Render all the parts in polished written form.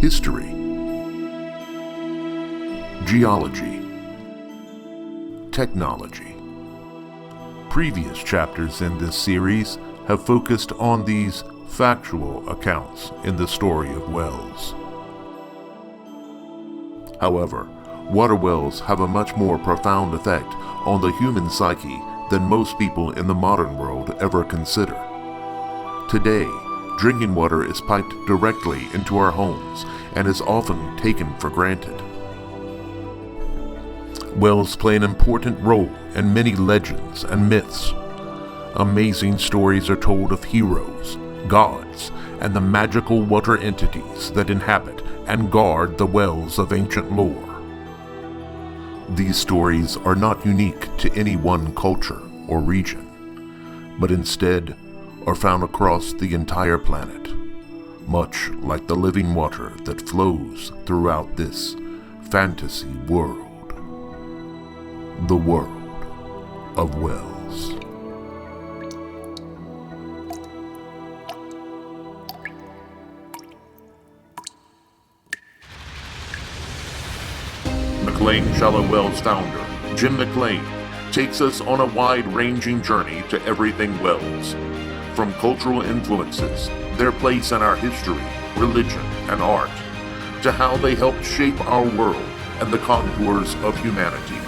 history, geology, technology. Previous chapters in this series have focused on these factual accounts in the story of wells. However, water wells have a much more profound effect on the human psyche than most people in the modern world ever consider. Today, drinking water is piped directly into our homes and is often taken for granted. Wells play an important role in many legends and myths. Amazing stories are told of heroes, gods, and the magical water entities that inhabit and guard the wells of ancient lore. These stories are not unique to any one culture or region, but instead are found across the entire planet, much like the living water that flows throughout this fantasy world, the world of wells. McClain Shallow Wells founder, Jim McClain, takes us on a wide-ranging journey to everything wells. From cultural influences, their place in our history, religion, and art, to how they helped shape our world and the contours of humanity.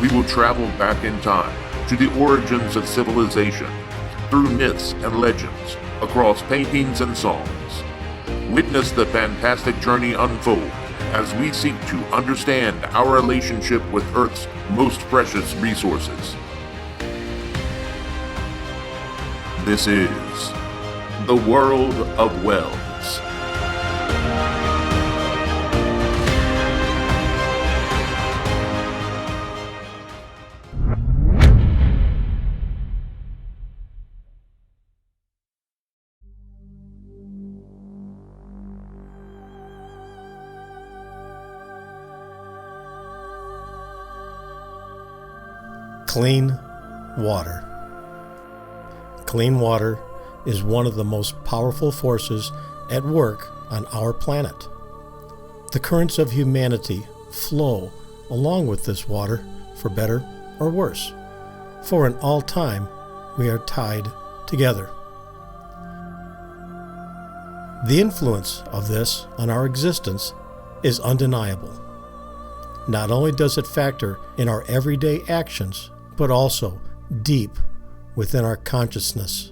We will travel back in time to the origins of civilization, through myths and legends, across paintings and songs. Witness the fantastic journey unfold as we seek to understand our relationship with Earth's most precious resources. This is the world of wells. Clean water. Clean water is one of the most powerful forces at work on our planet. The currents of humanity flow along with this water, for better or worse. For in all time, we are tied together. The influence of this on our existence is undeniable. Not only does it factor in our everyday actions, but also deep within our consciousness,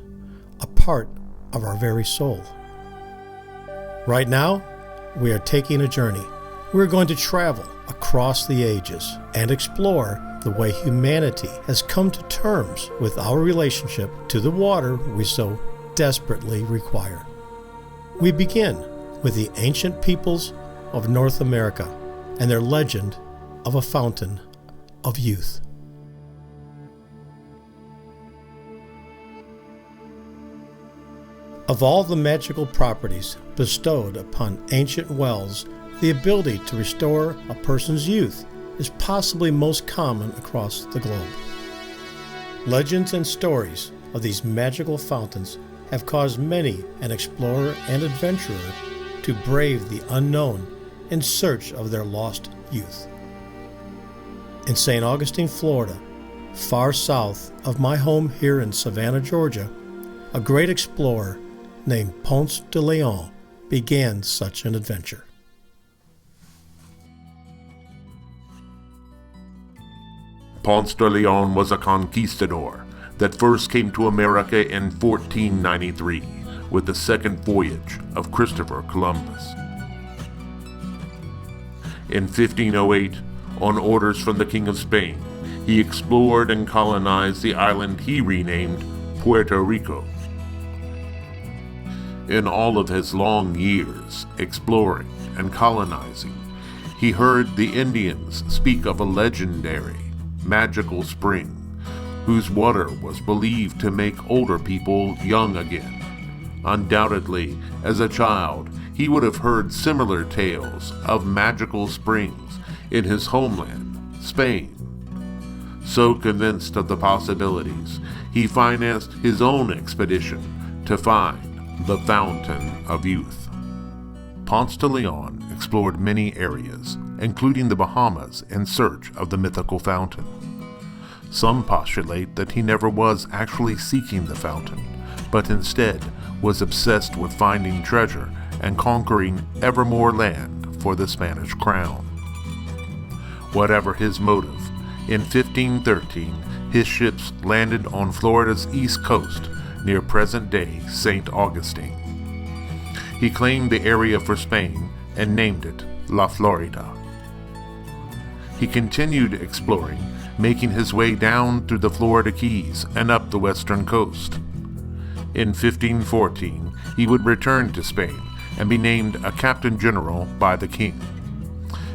a part of our very soul. Right now, we are taking a journey. We're going to travel across the ages and explore the way humanity has come to terms with our relationship to the water we so desperately require. We begin with the ancient peoples of North America and their legend of a fountain of youth. Of all the magical properties bestowed upon ancient wells, the ability to restore a person's youth is possibly most common across the globe. Legends and stories of these magical fountains have caused many an explorer and adventurer to brave the unknown in search of their lost youth. In St. Augustine, Florida, far south of my home here in Savannah, Georgia, a great explorer named Ponce de Leon began such an adventure. Ponce de Leon was a conquistador that first came to America in 1493 with the second voyage of Christopher Columbus. In 1508, on orders from the King of Spain, he explored and colonized the island he renamed Puerto Rico. In all of his long years exploring and colonizing, he heard the Indians speak of a legendary, magical spring whose water was believed to make older people young again. Undoubtedly, as a child, he would have heard similar tales of magical springs in his homeland, Spain. So convinced of the possibilities, he financed his own expedition to find The Fountain of Youth. Ponce de Leon explored many areas, including the Bahamas, in search of the mythical fountain. Some postulate that he never was actually seeking the fountain, but instead was obsessed with finding treasure and conquering ever more land for the Spanish crown. Whatever his motive, in 1513 his ships landed on Florida's east coast near present-day St. Augustine. He claimed the area for Spain and named it La Florida. He continued exploring, making his way down through the Florida Keys and up the western coast. In 1514, he would return to Spain and be named a captain general by the king.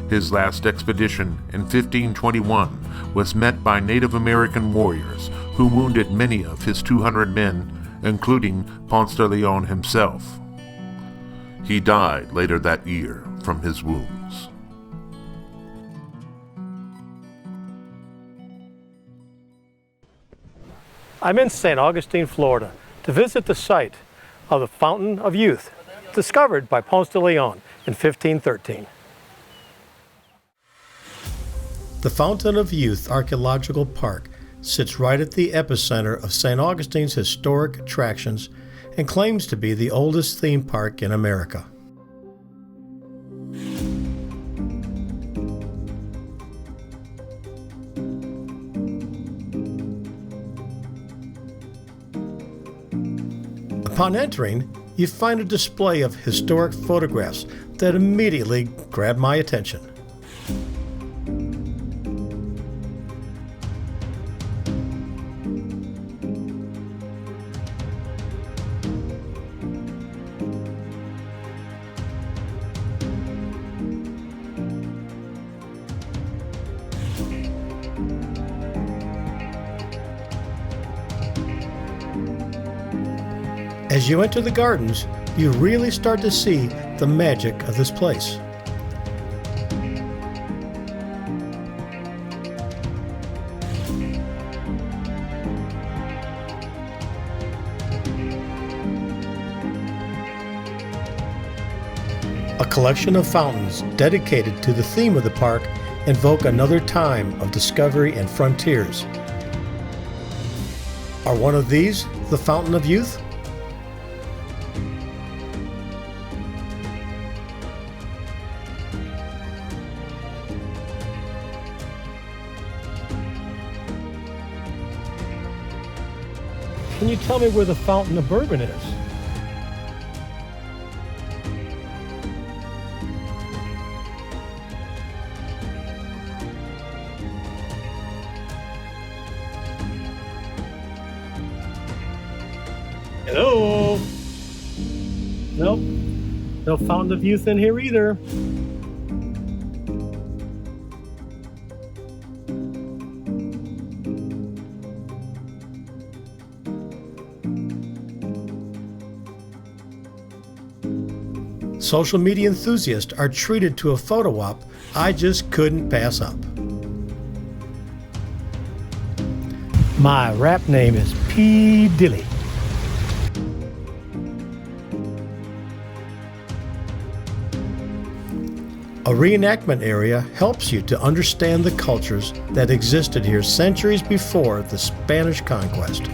His last expedition in 1521 was met by Native American warriors who wounded many of his 200 men, including Ponce de Leon himself. He died later that year from his wounds. I'm in St. Augustine, Florida, to visit the site of the Fountain of Youth, discovered by Ponce de Leon in 1513. The Fountain of Youth Archaeological Park sits right at the epicenter of St. Augustine's historic attractions and claims to be the oldest theme park in America. Upon entering, you find a display of historic photographs that immediately grab my attention. As you enter the gardens, you really start to see the magic of this place. A collection of fountains dedicated to the theme of the park invoke another time of discovery and frontiers. Are one of these the Fountain of Youth? Can you tell me where the Fountain of Bourbon is? Hello? Nope. No Fountain of Youth in here either. Social media enthusiasts are treated to a photo op I just couldn't pass up. My rap name is P. Dilly. A reenactment area helps you to understand the cultures that existed here centuries before the Spanish conquest.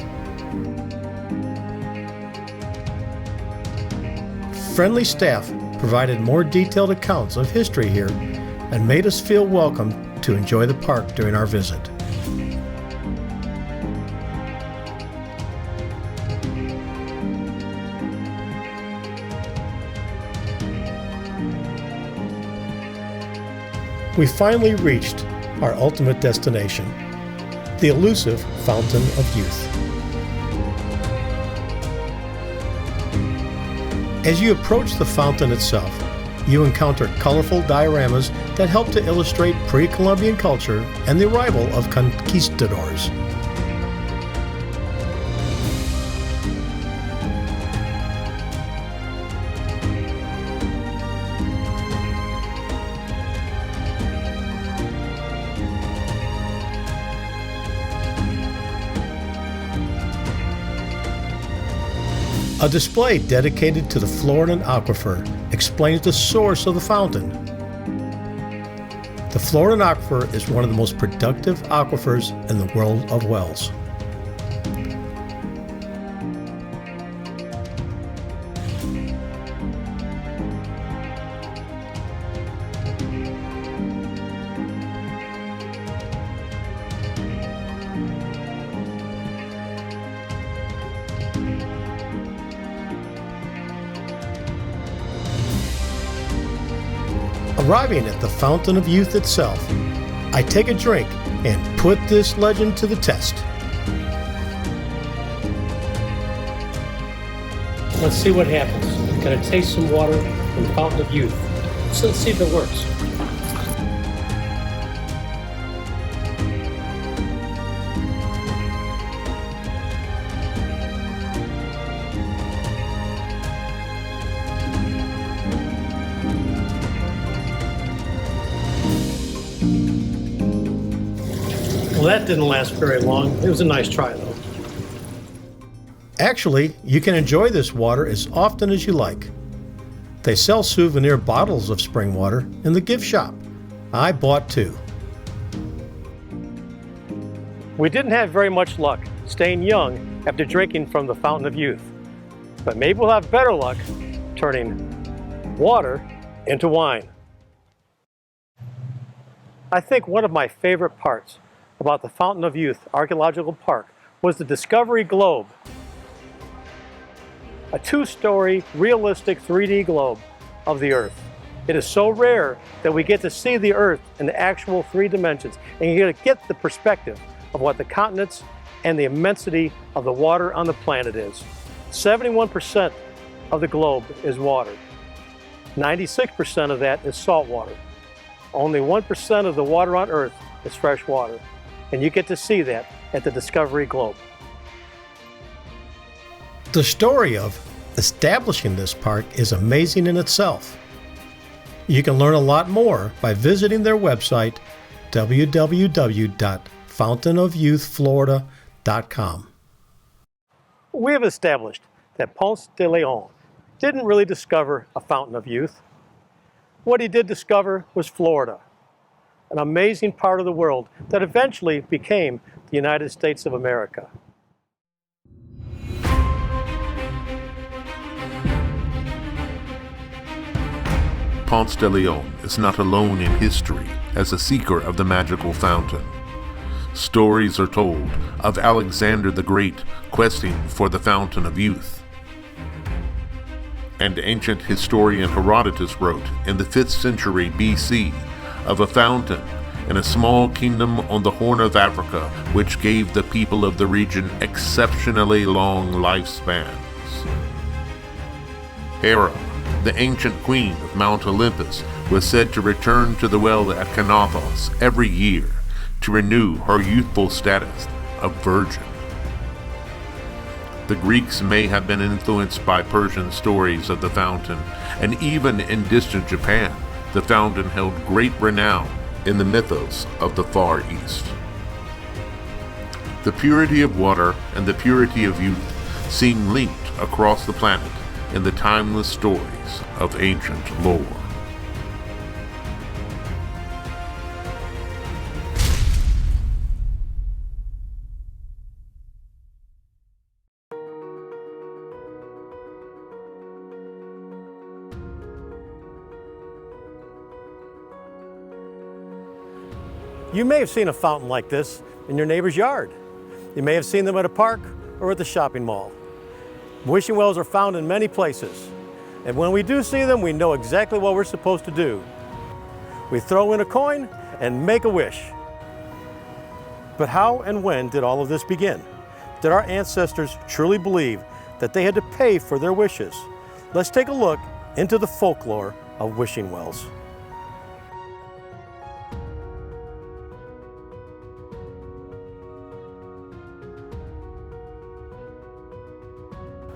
Friendly staff provided more detailed accounts of history here and made us feel welcome to enjoy the park during our visit. We finally reached our ultimate destination, the elusive Fountain of Youth. As you approach the fountain itself, you encounter colorful dioramas that help to illustrate pre-Columbian culture and the arrival of conquistadors. A display dedicated to the Floridan aquifer explains the source of the fountain. The Floridan aquifer is one of the most productive aquifers in the world of wells. Arriving at the Fountain of Youth itself, I take a drink and put this legend to the test. Let's see what happens. I'm going to taste some water from the Fountain of Youth. So let's see if it works. Well, that didn't last very long. It was a nice try, though. Actually, you can enjoy this water as often as you like. They sell souvenir bottles of spring water in the gift shop. I bought 2. We didn't have very much luck staying young after drinking from the Fountain of Youth. But maybe we'll have better luck turning water into wine. I think one of my favorite parts about the Fountain of Youth Archaeological Park was the Discovery Globe. A 2-story realistic 3D globe of the Earth. It is so rare that we get to see the Earth in the actual 3 dimensions, and you get the perspective of what the continents and the immensity of the water on the planet is. 71% of the globe is water. 96% of that is salt water. Only 1% of the water on Earth is fresh water. And you get to see that at the Discovery Globe. The story of establishing this park is amazing in itself. You can learn a lot more by visiting their website, www.fountainofyouthflorida.com. We have established that Ponce de Leon didn't really discover a fountain of youth. What he did discover was Florida, an amazing part of the world that eventually became the United States of America. Ponce de Leon is not alone in history as a seeker of the magical fountain. Stories are told of Alexander the Great questing for the Fountain of Youth. And ancient historian Herodotus wrote in the 5th century BC of a fountain in a small kingdom on the Horn of Africa, which gave the people of the region exceptionally long lifespans. Hera, the ancient queen of Mount Olympus, was said to return to the well at Kanathos every year to renew her youthful status of virgin. The Greeks may have been influenced by Persian stories of the fountain, and even in distant Japan, the fountain held great renown in the mythos of the Far East. The purity of water and the purity of youth seem linked across the planet in the timeless stories of ancient lore. You may have seen a fountain like this in your neighbor's yard. You may have seen them at a park or at the shopping mall. Wishing wells are found in many places, and when we do see them, we know exactly what we're supposed to do. We throw in a coin and make a wish. But how and when did all of this begin? Did our ancestors truly believe that they had to pay for their wishes? Let's take a look into the folklore of wishing wells.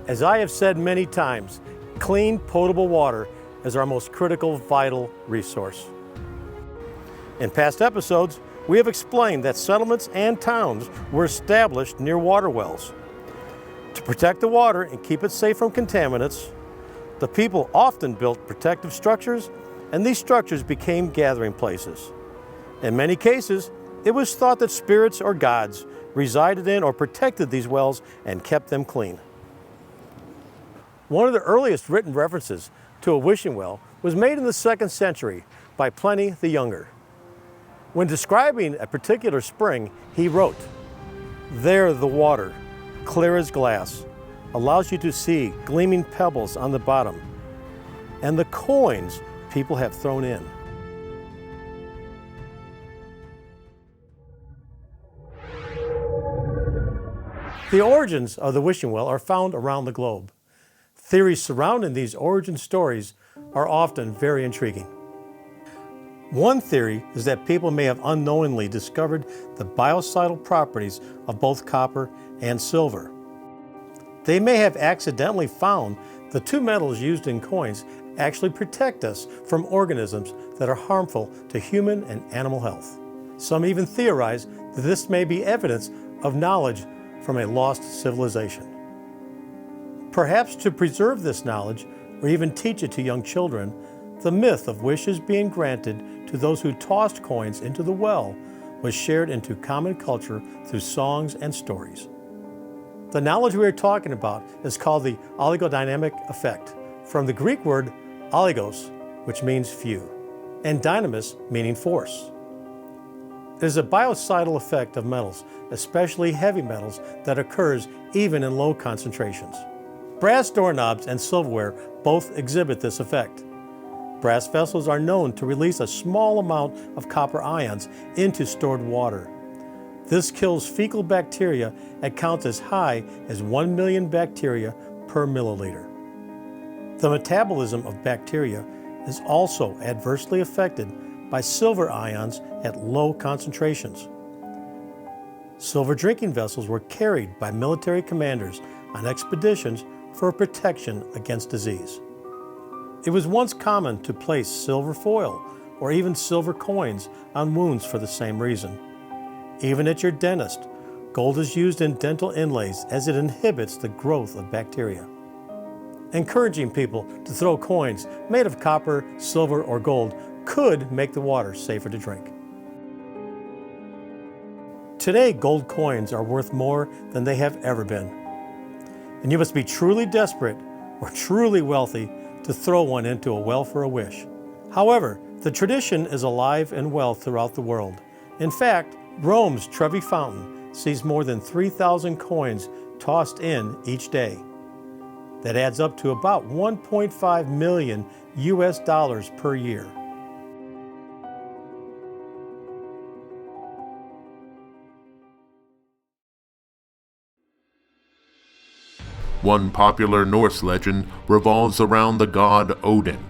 As I have said many times, clean, potable water is our most critical, vital resource. In past episodes, we have explained that settlements and towns were established near water wells. To protect the water and keep it safe from contaminants, the people often built protective structures, and these structures became gathering places. In many cases, it was thought that spirits or gods resided in or protected these wells and kept them clean. One of the earliest written references to a wishing well was made in the 2nd century by Pliny the Younger. When describing a particular spring, he wrote, "There the water, clear as glass, allows you to see gleaming pebbles on the bottom, and the coins people have thrown in." The origins of the wishing well are found around the globe. Theories surrounding these origin stories are often very intriguing. One theory is that people may have unknowingly discovered the biocidal properties of both copper and silver. They may have accidentally found the two metals used in coins actually protect us from organisms that are harmful to human and animal health. Some even theorize that this may be evidence of knowledge from a lost civilization. Perhaps to preserve this knowledge, or even teach it to young children, the myth of wishes being granted to those who tossed coins into the well was shared into common culture through songs and stories. The knowledge we are talking about is called the oligodynamic effect, from the Greek word oligos, which means few, and dynamis, meaning force. It is a biocidal effect of metals, especially heavy metals, that occurs even in low concentrations. Brass doorknobs and silverware both exhibit this effect. Brass vessels are known to release a small amount of copper ions into stored water. This kills fecal bacteria and counts as high as 1 million bacteria per milliliter. The metabolism of bacteria is also adversely affected by silver ions at low concentrations. Silver drinking vessels were carried by military commanders on expeditions for protection against disease. It was once common to place silver foil or even silver coins on wounds for the same reason. Even at your dentist, gold is used in dental inlays as it inhibits the growth of bacteria. Encouraging people to throw coins made of copper, silver, or gold could make the water safer to drink. Today, gold coins are worth more than they have ever been. And you must be truly desperate or truly wealthy to throw one into a well for a wish. However, the tradition is alive and well throughout the world. In fact, Rome's Trevi Fountain sees more than 3,000 coins tossed in each day. That adds up to about 1.5 million US dollars per year. One popular Norse legend revolves around the god Odin.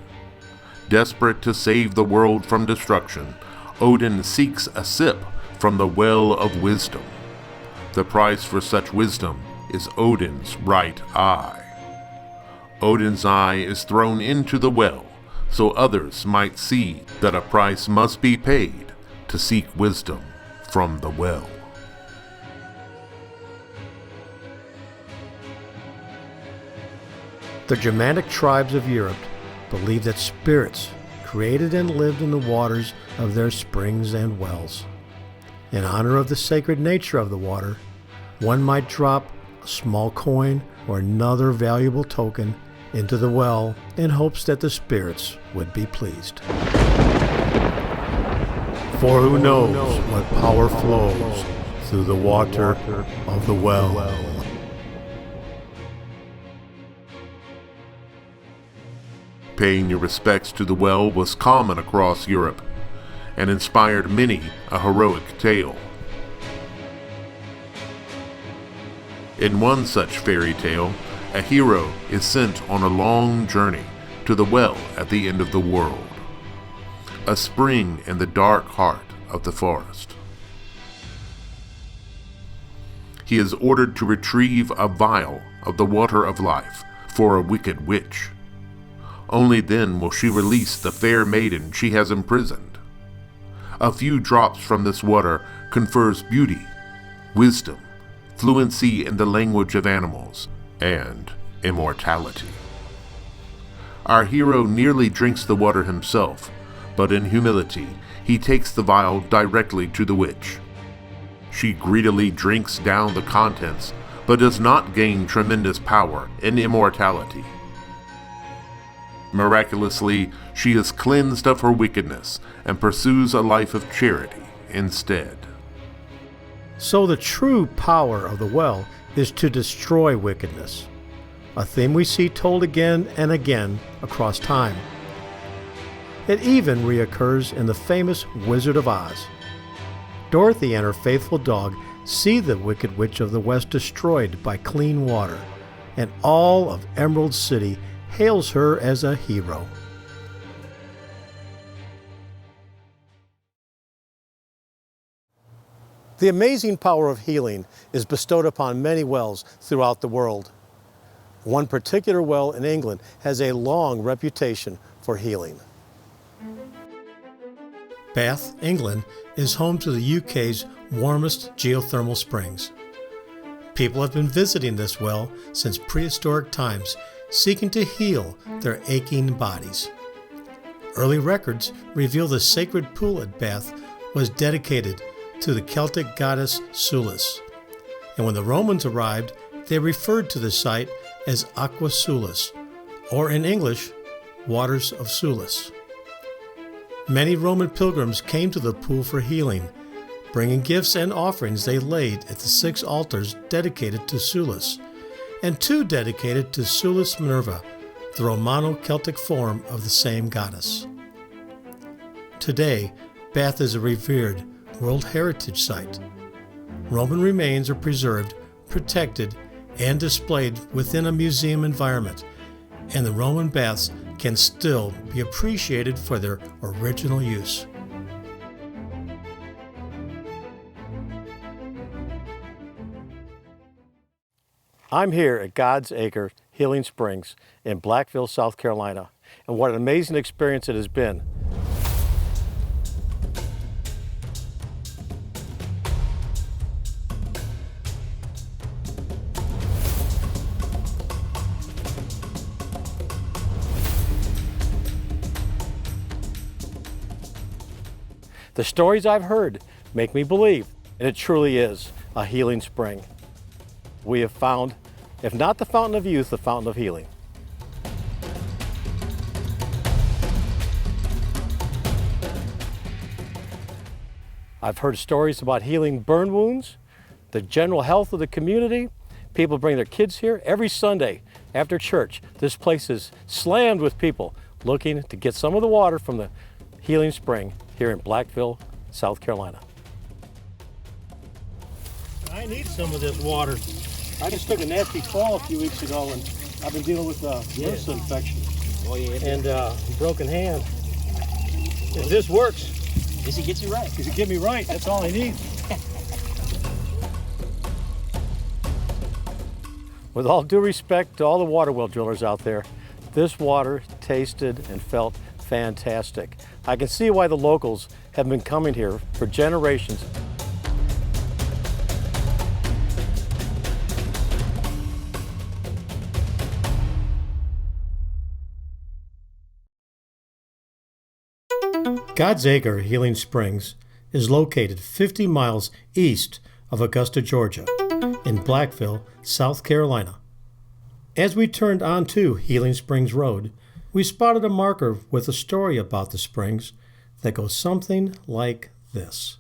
Desperate to save the world from destruction, Odin seeks a sip from the well of wisdom. The price for such wisdom is Odin's right eye. Odin's eye is thrown into the well so others might see that a price must be paid to seek wisdom from the well. The Germanic tribes of Europe believed that spirits created and lived in the waters of their springs and wells. In honor of the sacred nature of the water, one might drop a small coin or another valuable token into the well in hopes that the spirits would be pleased. For who knows what power flows through the water of the well. Paying your respects to the well was common across Europe and inspired many a heroic tale. In one such fairy tale, a hero is sent on a long journey to the well at the end of the world, a spring in the dark heart of the forest. He is ordered to retrieve a vial of the water of life for a wicked witch. Only then will she release the fair maiden she has imprisoned. A few drops from this water confers beauty, wisdom, fluency in the language of animals, and immortality. Our hero nearly drinks the water himself, but in humility, he takes the vial directly to the witch. She greedily drinks down the contents, but does not gain tremendous power and immortality. Miraculously, she is cleansed of her wickedness and pursues a life of charity instead. So the true power of the well is to destroy wickedness, a theme we see told again and again across time. It even reoccurs in the famous Wizard of Oz. Dorothy and her faithful dog see the Wicked Witch of the West destroyed by clean water, and all of Emerald City hails her as a hero. The amazing power of healing is bestowed upon many wells throughout the world. One particular well in England has a long reputation for healing. Bath, England, is home to the UK's warmest geothermal springs. People have been visiting this well since prehistoric times, seeking to heal their aching bodies. Early records reveal the sacred pool at Bath was dedicated to the Celtic goddess Sulis, and when the Romans arrived, they referred to the site as Aqua Sulis, or in English, Waters of Sulis. Many Roman pilgrims came to the pool for healing, bringing gifts and offerings they laid at the 6 altars dedicated to Sulis, and 2 dedicated to Sulis Minerva, the Romano-Celtic form of the same goddess. Today, Bath is a revered World Heritage Site. Roman remains are preserved, protected, and displayed within a museum environment, and the Roman baths can still be appreciated for their original use. I'm here at God's Acre Healing Springs in Blackville, South Carolina, and what an amazing experience it has been. The stories I've heard make me believe, and it truly is a healing spring. We have found, if not the fountain of youth, the fountain of healing. I've heard stories about healing burn wounds, the general health of the community. People bring their kids here every Sunday after church. This place is slammed with people looking to get some of the water from the healing spring here in Blackville, South Carolina. I need some of this water. I just took a nasty fall a few weeks ago, and I've been dealing with MRSA infection and broken hand. If this works, Does it get you right? if it get me right, that's all I need. With all due respect to all the water well drillers out there, this water tasted and felt fantastic. I can see why the locals have been coming here for generations. God's Acre Healing Springs is located 50 miles east of Augusta, Georgia, in Blackville, South Carolina. As we turned onto Healing Springs Road, we spotted a marker with a story about the springs that goes something like this.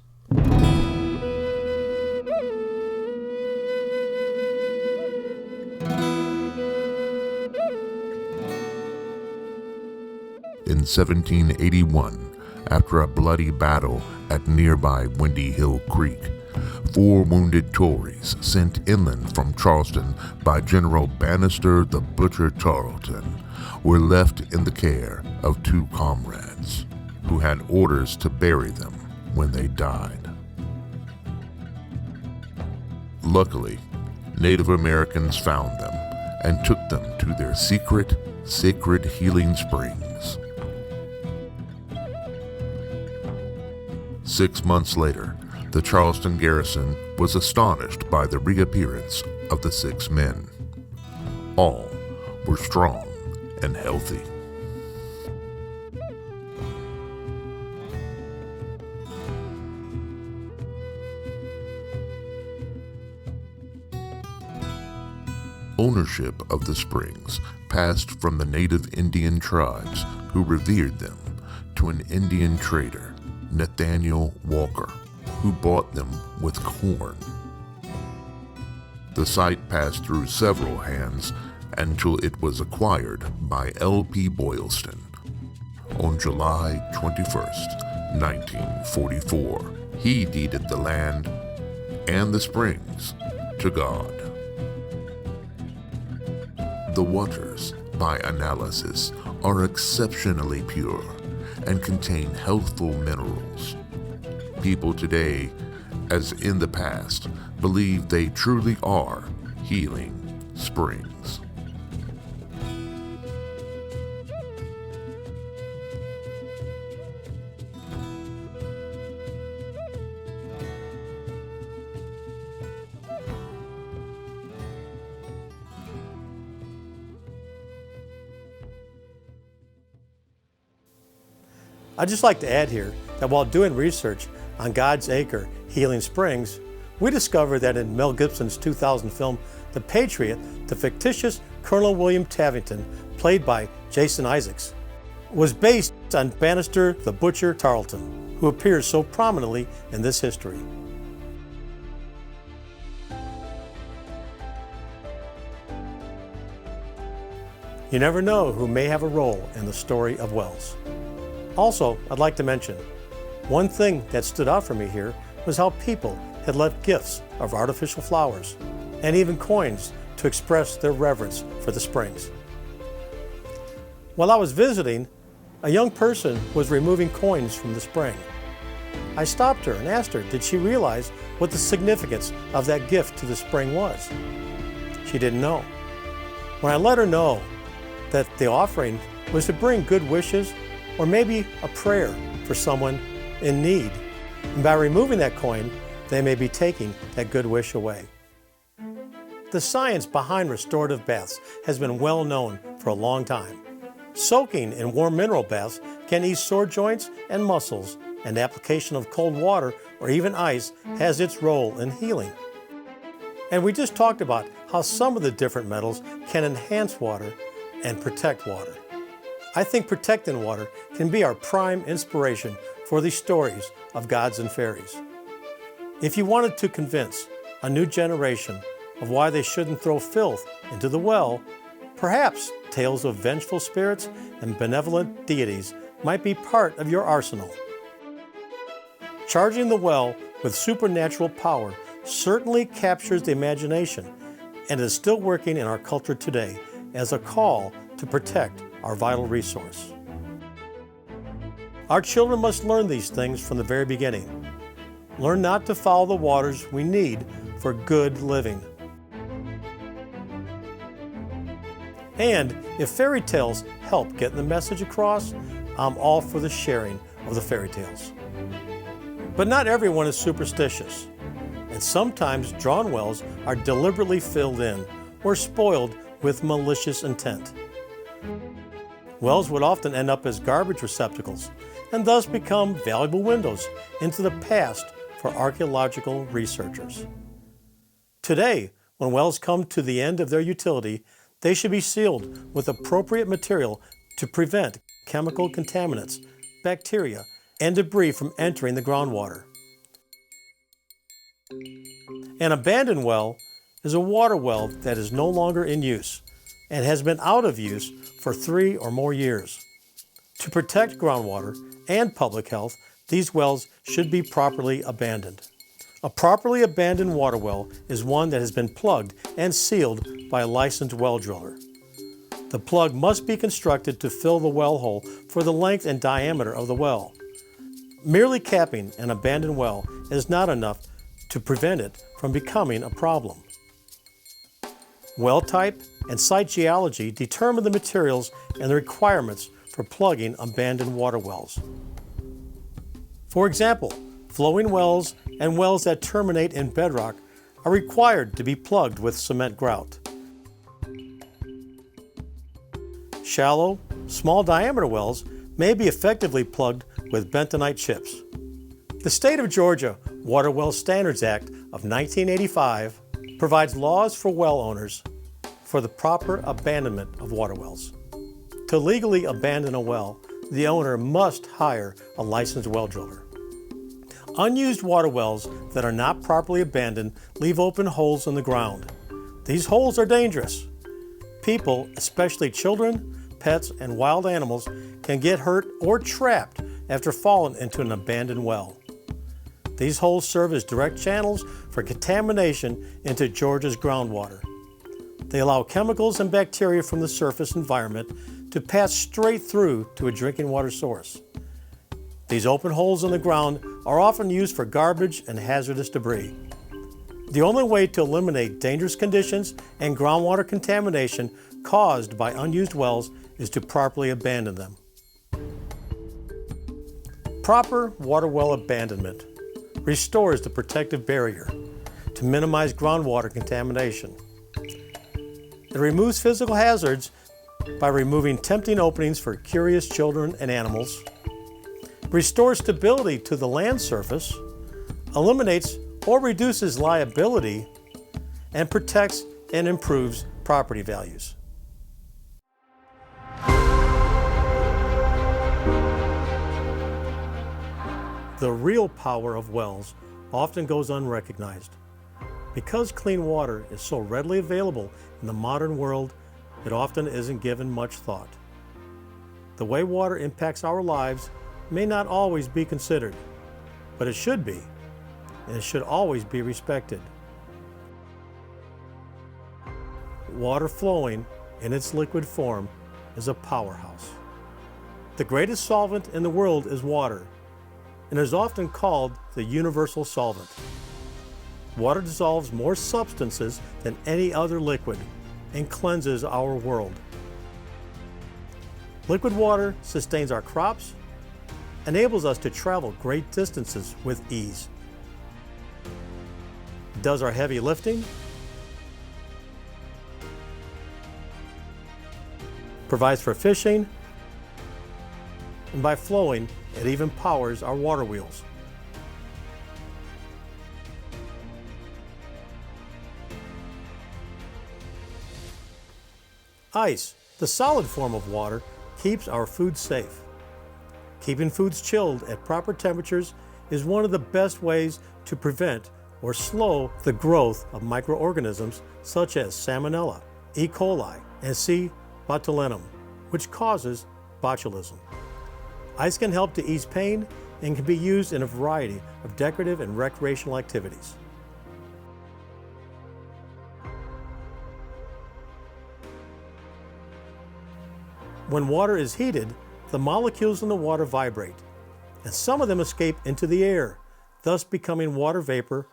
In 1781, after a bloody battle at nearby Windy Hill Creek, 4 wounded Tories sent inland from Charleston by General Bannister the Butcher Tarleton were left in the care of 2 comrades who had orders to bury them when they died. Luckily, Native Americans found them and took them to their secret, sacred healing springs. 6 months later, the Charleston garrison was astonished by the reappearance of the 6 men. All were strong and healthy. Ownership of the springs passed from the native Indian tribes who revered them to an Indian trader, Nathaniel Walker, who bought them with corn. The site passed through several hands until it was acquired by L.P. Boylston on July 21st, 1944. He deeded the land and the springs to God. The waters, by analysis, are exceptionally pure and contain healthful minerals. People today, as in the past, believe they truly are healing springs. I'd just like to add here that while doing research on God's Acre Healing Springs, we discovered that in Mel Gibson's 2000 film, The Patriot, the fictitious Colonel William Tavington, played by Jason Isaacs, was based on Bannister the Butcher Tarleton, who appears so prominently in this history. You never know who may have a role in the story of wells. Also, I'd like to mention, one thing that stood out for me here was how people had left gifts of artificial flowers and even coins to express their reverence for the springs. While I was visiting, a young person was removing coins from the spring. I stopped her and asked her, did she realize what the significance of that gift to the spring was? She didn't know. When I let her know that the offering was to bring good wishes or maybe a prayer for someone in need, and by removing that coin, they may be taking that good wish away. The science behind restorative baths has been well known for a long time. Soaking in warm mineral baths can ease sore joints and muscles, and application of cold water or even ice has its role in healing. And we just talked about how some of the different metals can enhance water and protect water. I think protecting water can be our prime inspiration for these stories of gods and fairies. If you wanted to convince a new generation of why they shouldn't throw filth into the well, perhaps tales of vengeful spirits and benevolent deities might be part of your arsenal. Charging the well with supernatural power certainly captures the imagination and is still working in our culture today as a call to protect our vital resource. Our children must learn these things from the very beginning. Learn not to follow the waters we need for good living. And if fairy tales help getting the message across, I'm all for the sharing of the fairy tales. But not everyone is superstitious, and sometimes drawn wells are deliberately filled in or spoiled with malicious intent. Wells would often end up as garbage receptacles and thus become valuable windows into the past for archaeological researchers. Today, when wells come to the end of their utility, they should be sealed with appropriate material to prevent chemical contaminants, bacteria, and debris from entering the groundwater. An abandoned well is a water well that is no longer in use and has been out of use for 3 or more years. To protect groundwater and public health, these wells should be properly abandoned. A properly abandoned water well is one that has been plugged and sealed by a licensed well driller. The plug must be constructed to fill the well hole for the length and diameter of the well. Merely capping an abandoned well is not enough to prevent it from becoming a problem. Well type and site geology determine the materials and the requirements for plugging abandoned water wells. For example, flowing wells and wells that terminate in bedrock are required to be plugged with cement grout. Shallow, small diameter wells may be effectively plugged with bentonite chips. The State of Georgia Water Well Standards Act of 1985 provides laws for well owners for the proper abandonment of water wells. To legally abandon a well, the owner must hire a licensed well driller. Unused water wells that are not properly abandoned leave open holes in the ground. These holes are dangerous. People, especially children, pets, and wild animals, can get hurt or trapped after falling into an abandoned well. These holes serve as direct channels for contamination into Georgia's groundwater. They allow chemicals and bacteria from the surface environment to pass straight through to a drinking water source. These open holes in the ground are often used for garbage and hazardous debris. The only way to eliminate dangerous conditions and groundwater contamination caused by unused wells is to properly abandon them. Proper water well abandonment restores the protective barrier to minimize groundwater contamination. It removes physical hazards by removing tempting openings for curious children and animals, restores stability to the land surface, eliminates or reduces liability, and protects and improves property values. The real power of wells often goes unrecognized. Because clean water is so readily available in the modern world, it often isn't given much thought. The way water impacts our lives may not always be considered, but it should be, and it should always be respected. Water flowing in its liquid form is a powerhouse. The greatest solvent in the world is water, and is often called the universal solvent. Water dissolves more substances than any other liquid and cleanses our world. Liquid water sustains our crops, enables us to travel great distances with ease, does our heavy lifting, provides for fishing, and by flowing, it even powers our water wheels. Ice, the solid form of water, keeps our food safe. Keeping foods chilled at proper temperatures is one of the best ways to prevent or slow the growth of microorganisms such as Salmonella, E. coli, and C. botulinum, which causes botulism. Ice can help to ease pain and can be used in a variety of decorative and recreational activities. When water is heated, the molecules in the water vibrate, and some of them escape into the air, thus becoming water vapor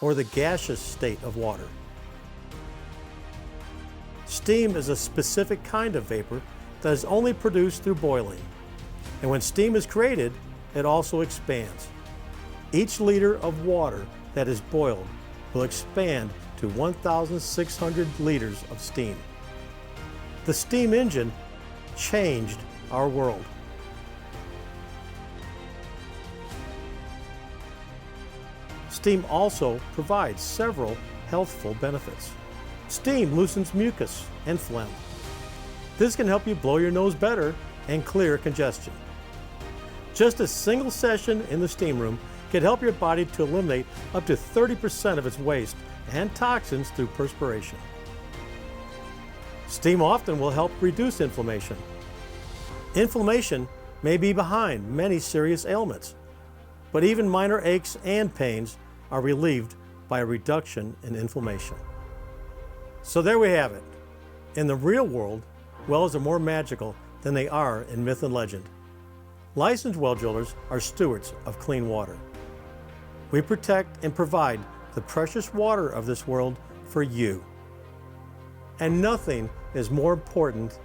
or the gaseous state of water. Steam is a specific kind of vapor that is only produced through boiling, and when steam is created, it also expands. Each liter of water that is boiled will expand to 1,600 liters of steam. The steam engine changed our world. Steam also provides several healthful benefits. Steam loosens mucus and phlegm. This can help you blow your nose better and clear congestion. Just a single session in the steam room can help your body to eliminate up to 30% of its waste and toxins through perspiration. Steam often will help reduce inflammation. Inflammation may be behind many serious ailments, but even minor aches and pains are relieved by a reduction in inflammation. So there we have it. In the real world, wells are more magical than they are in myth and legend. Licensed well drillers are stewards of clean water. We protect and provide the precious water of this world for you. And nothing is more important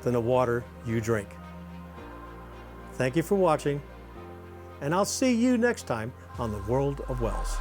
than the water you drink. Thank you for watching, and I'll see you next time on the World of Wells.